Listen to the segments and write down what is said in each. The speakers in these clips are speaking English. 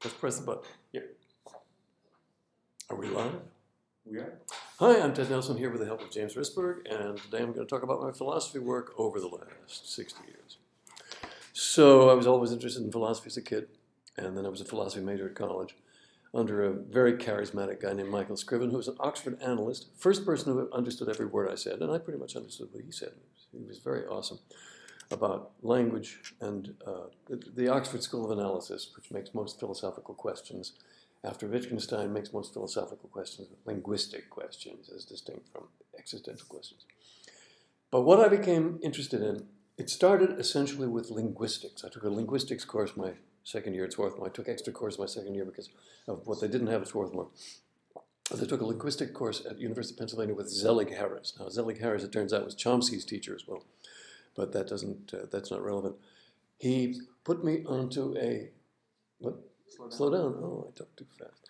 Let's press the button. Here. Are we live? We are. Hi, I'm Ted Nelson here with the help of James Risberg, and today I'm going to talk about my philosophy work over the last 60 years. So I was always interested in philosophy as a kid, and then I was a philosophy major at college under a very charismatic guy named Michael Scriven, who was an Oxford analyst, first person who understood every word I said, and I pretty much understood what he said. He was very awesome about language and the Oxford School of Analysis, which makes most philosophical questions, after Wittgenstein, makes most philosophical questions linguistic questions as distinct from existential questions. But what I became interested in, it started essentially with linguistics. I took a linguistics course my second year at Swarthmore. I took extra course my second year because of what they didn't have at Swarthmore. I took a linguistic course at University of Pennsylvania with Zelig Harris. Now, Zelig Harris, it turns out, was Chomsky's teacher as well, but that doesn't, that's not relevant. He put me onto a, what? Slow down. Oh, I talked too fast.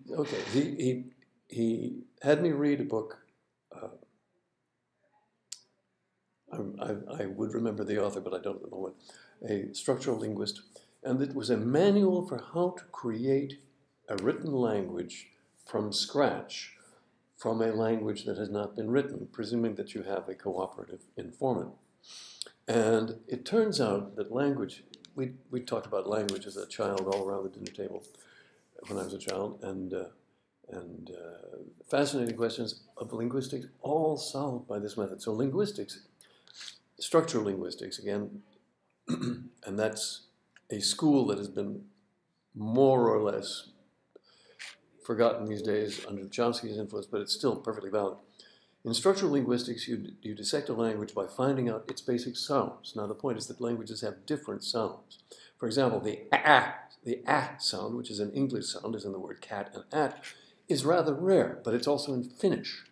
Okay, he had me read a book. I would remember the author, but I don't at the moment. A structural linguist, and it was a manual for how to create a written language from scratch, from a language that has not been written, presuming that you have a cooperative informant. And it turns out that language, we talked about language as a child all around the dinner table when I was a child, and fascinating questions of linguistics, all solved by this method. So linguistics, structural linguistics, again, and that's a school that has been more or less forgotten these days under Chomsky's influence, but it's still perfectly valid. In structural linguistics, you dissect a language by finding out its basic sounds. Now, the point is that languages have different sounds. For example, the sound, which is an English sound, as in the word cat and at, is rather rare, but it's also in Finnish.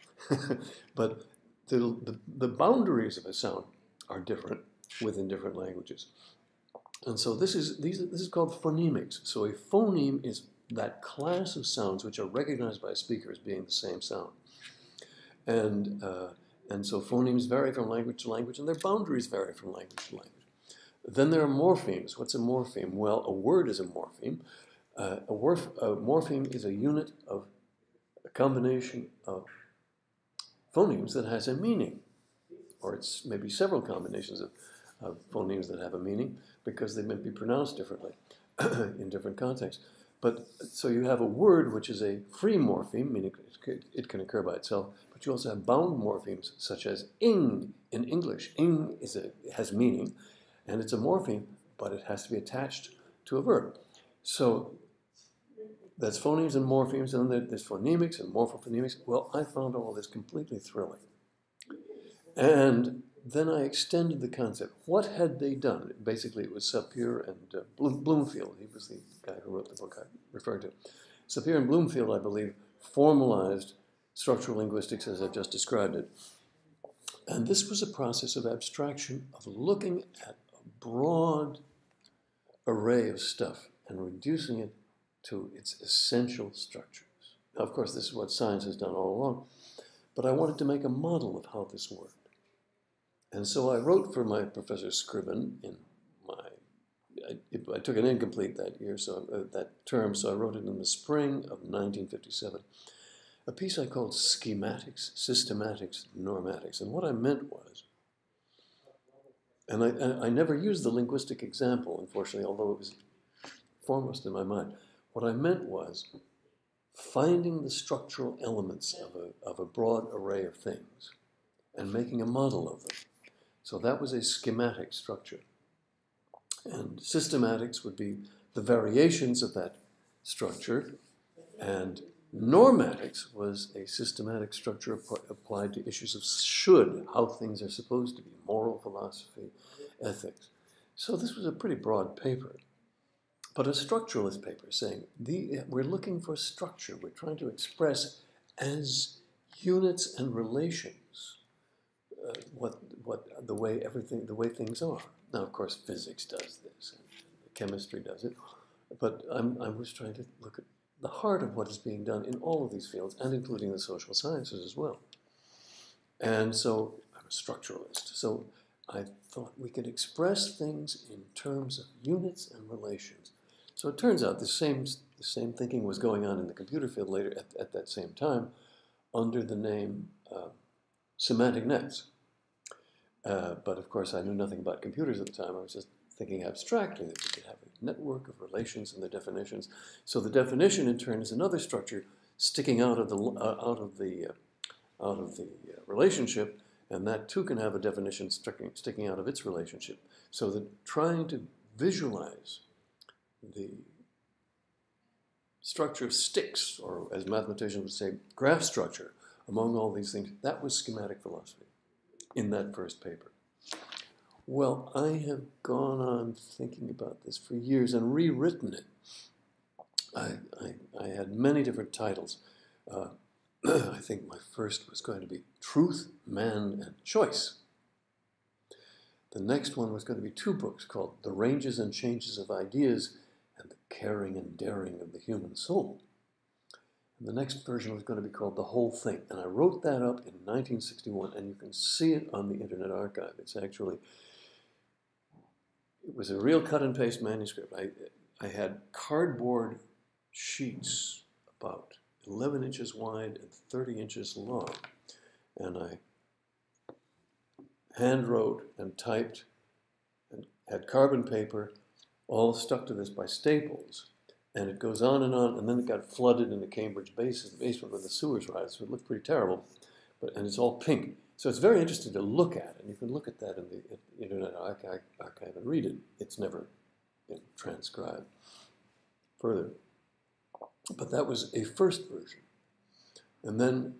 But the boundaries of a sound are different within different languages. And so this is called phonemics. So a phoneme is that class of sounds which are recognized by a speaker as being the same sound. And so phonemes vary from language to language, and their boundaries vary from language to language. Then there are morphemes. What's a morpheme? Well, a word is a morpheme. A morpheme is a unit of a combination of phonemes that has a meaning, or it's maybe several combinations of phonemes that have a meaning because they may be pronounced differently in different contexts. But so you have a word which is a free morpheme, meaning it can occur by itself, but you also have bound morphemes such as ing in English. Ing has meaning, and it's a morpheme, but it has to be attached to a verb. So that's phonemes and morphemes, and then there's phonemics and morphophonemics. Well, I found all of this completely thrilling. And then I extended the concept. What had they done? Basically, it was Sapir and Bloomfield. He was the guy who wrote the book I referred to. Sapir and Bloomfield, I believe, formalized structural linguistics as I've just described it. And this was a process of abstraction, of looking at a broad array of stuff and reducing it to its essential structures. Now, of course, this is what science has done all along, but I wanted to make a model of how this worked. And so I wrote for my Professor Scriven in I took an incomplete that year, so that term, so I wrote it in the spring of 1957, a piece I called Schematics, Systematics, Normatics. And what I meant was, and I never used the linguistic example, unfortunately, although it was foremost in my mind. What I meant was finding the structural elements of a broad array of things and making a model of them. So that was a schematic structure. And systematics would be the variations of that structure, and normatics was a systematic structure applied to issues of should, how things are supposed to be, moral philosophy, ethics. So this was a pretty broad paper, but a structuralist paper saying, we're looking for structure. We're trying to express as units and relations the way things are. Now, of course, physics does this, and chemistry does it, but I was trying to look at the heart of what is being done in all of these fields, and including the social sciences as well. And so I'm a structuralist. So I thought we could express things in terms of units and relations. So it turns out the the same thinking was going on in the computer field later at that same time under the name semantic nets. But of course, I knew nothing about computers at the time. I was just thinking abstractly that we could have a network of relations and their definitions. So the definition, in turn, is another structure sticking out of the relationship, and that too can have a definition sticking out of its relationship. So that trying to visualize the structure of sticks, or as mathematicians would say, graph structure, among all these things, that was schematic philosophy in that first paper. Well, I have gone on thinking about this for years and rewritten it. I had many different titles. I think my first was going to be Truth, Man, and Choice. The next one was going to be 2 books called The Ranges and Changes of Ideas and the Caring and Daring of the Human Soul. And the next version was going to be called The Whole Thing. And I wrote that up in 1961, and you can see it on the Internet Archive. It's actually, it was a real cut and paste manuscript. I had cardboard sheets about 11 inches wide and 30 inches long. And I hand wrote and typed and had carbon paper all stuck to this by staples. And it goes on, and then it got flooded in the Cambridge basement when the sewers rise, so it looked pretty terrible. And it's all pink. So it's very interesting to look at, and you can look at that in the Internet Archive and read it. It's never been transcribed further. But that was a first version. And then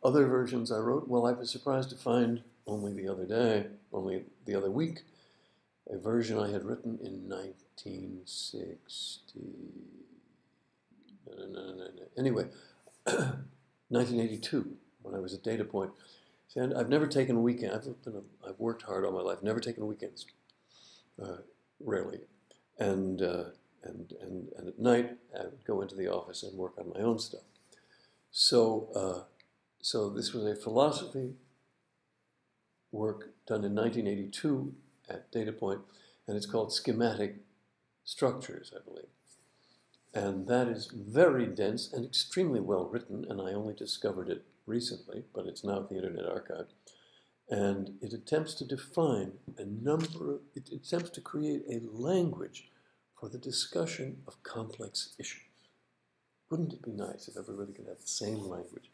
other versions I wrote, well, I was surprised to find only the other week, a version I had written in 1960. Anyway, 1982, when I was at Data Point. And I've never taken a weekend. I've worked hard all my life. Never taken weekends, rarely. And at night I would go into the office and work on my own stuff. So this was a philosophy work done in 1982 at Data Point, and it's called Schematic Structures, I believe. And that is very dense and extremely well written, and I only discovered it recently, but it's now at the Internet Archive. And it attempts to define it attempts to create a language for the discussion of complex issues. Wouldn't it be nice if everybody could have the same language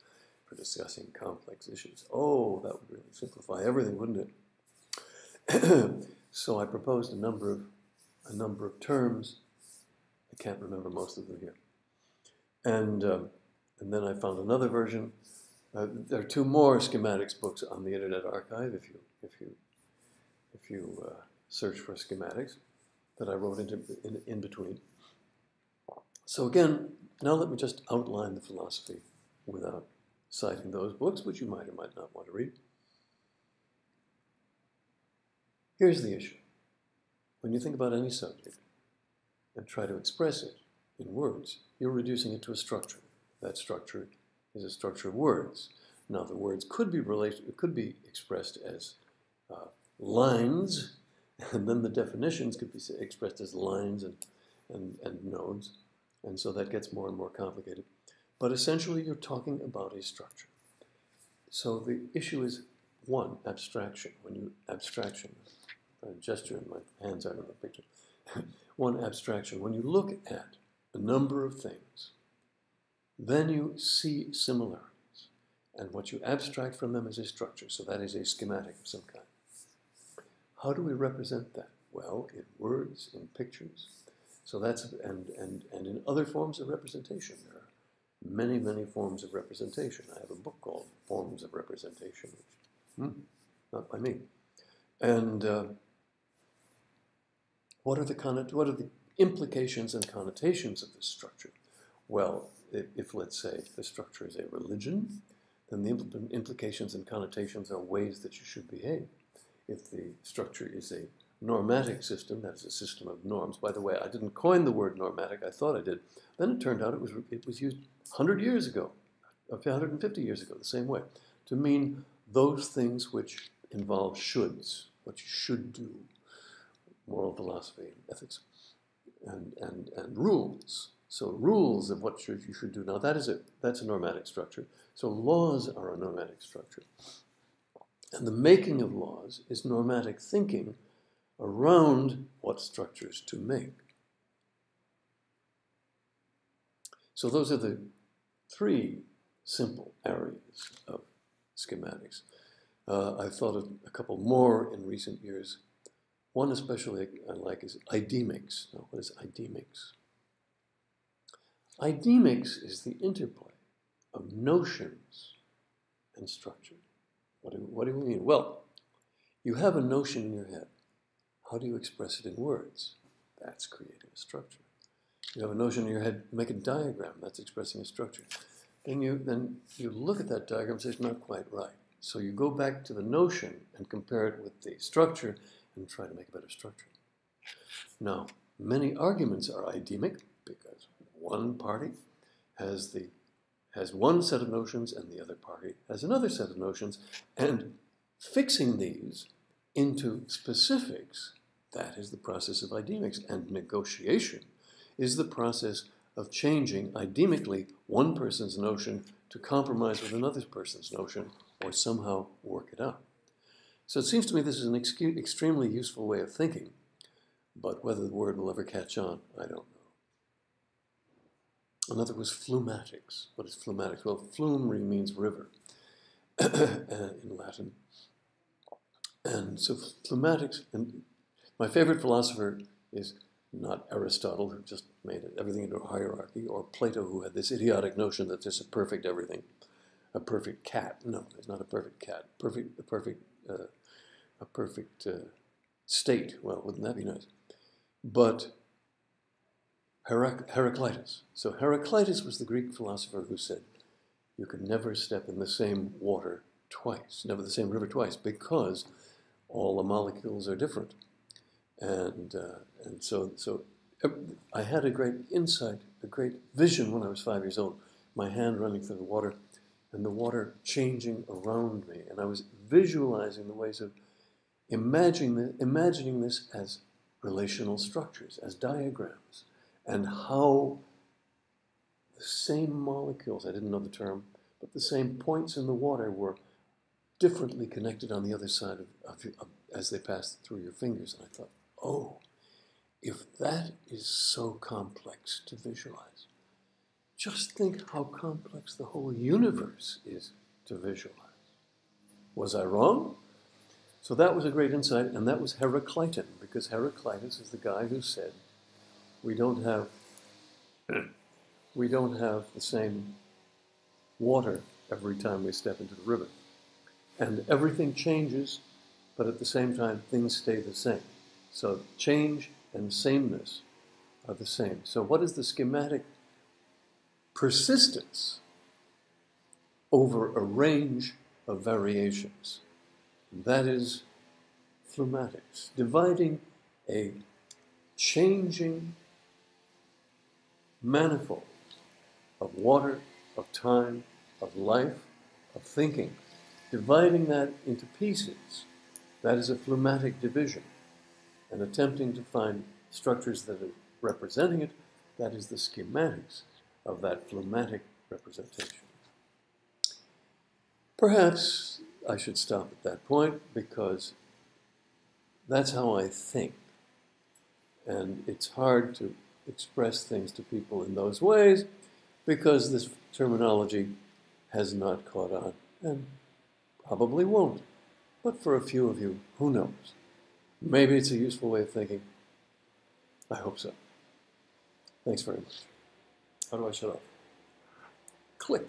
for discussing complex issues? Oh, that would really simplify everything, wouldn't it? So I proposed a number of terms. I can't remember most of them here. And then I found another version. There are 2 more schematics books on the Internet Archive if you search for schematics that I wrote in between. So again, now let me just outline the philosophy without citing those books, which you might or might not want to read. Here's the issue. When you think about any subject and try to express it in words, you're reducing it to a structure. That structure is a structure of words. Now, the words could be expressed as lines, and then the definitions could be expressed as lines and nodes, and so that gets more and more complicated. But essentially, you're talking about a structure. So the issue is, 1, abstraction. Abstraction, a gesture in my hands out of the picture. 1, abstraction. When you look at a number of things, then you see similarities. And what you abstract from them is a structure. So that is a schematic of some kind. How do we represent that? Well, in words, in pictures. So that's, and in other forms of representation. There are many, many forms of representation. I have a book called Forms of Representation, which, not by me. And what are the implications and connotations of this structure? Well, if let's say the structure is a religion, then the implications and connotations are ways that you should behave. If the structure is a normatic system, that is a system of norms. By the way, I didn't coin the word normatic. I thought I did. Then it turned out it was used 100 years ago, 150 years ago, the same way, to mean those things which involve shoulds, what you should do, moral philosophy, ethics, and rules. So rules of what you should do. Now that's a normatic structure. So laws are a normatic structure. And the making of laws is normatic thinking around what structures to make. So those are the three simple areas of schematics. I've thought of a couple more in recent years. One especially I like is idemics. Now, what is idemics? Idemics is the interplay of notions and structure. What do we mean? Well, you have a notion in your head. How do you express it in words? That's creating a structure. You have a notion in your head, make a diagram. That's expressing a structure. Then you look at that diagram and say it's not quite right. So you go back to the notion and compare it with the structure and try to make a better structure. Now, many arguments are idemic because one party has one set of notions and the other party has another set of notions, and fixing these into specifics, that is the process of idemics, and negotiation is the process of changing idemically one person's notion to compromise with another person's notion or somehow work it out. So it seems to me this is an extremely useful way of thinking, but whether the word will ever catch on, I don't know. Another was phlegmatics. What is phlegmatics? Well, phlegm means river in Latin. And so phlegmatics, and my favorite philosopher is not Aristotle, who just made everything into a hierarchy, or Plato, who had this idiotic notion that there's a perfect everything, a perfect cat. No, there's not a perfect cat. A perfect state. Well, wouldn't that be nice? But Heraclitus. So Heraclitus was the Greek philosopher who said, you can never step in the same water twice, never the same river twice, because all the molecules are different. And so I had a great insight, a great vision when I was 5 years old, my hand running through the water and the water changing around me. And I was visualizing the ways of imagining this as relational structures, as diagrams, and how the same molecules, I didn't know the term, but the same points in the water were differently connected on the other side as they passed through your fingers. And I thought, oh, if that is so complex to visualize, just think how complex the whole universe is to visualize. Was I wrong? So that was a great insight, and that was Heraclitan, because Heraclitus is the guy who said, we don't have the same water every time we step into the river. And everything changes, but at the same time, things stay the same. So change and sameness are the same. So what is the schematic persistence over a range of variations? That is phlegmatics, dividing a changing manifold of water, of time, of life, of thinking, dividing that into pieces. That is a phlegmatic division. And attempting to find structures that are representing it, that is the schematics of that phlegmatic representation. Perhaps I should stop at that point, because that's how I think. And it's hard to express things to people in those ways, because this terminology has not caught on, and probably won't. But for a few of you, who knows? Maybe it's a useful way of thinking. I hope so. Thanks very much. How do I shut off? Click.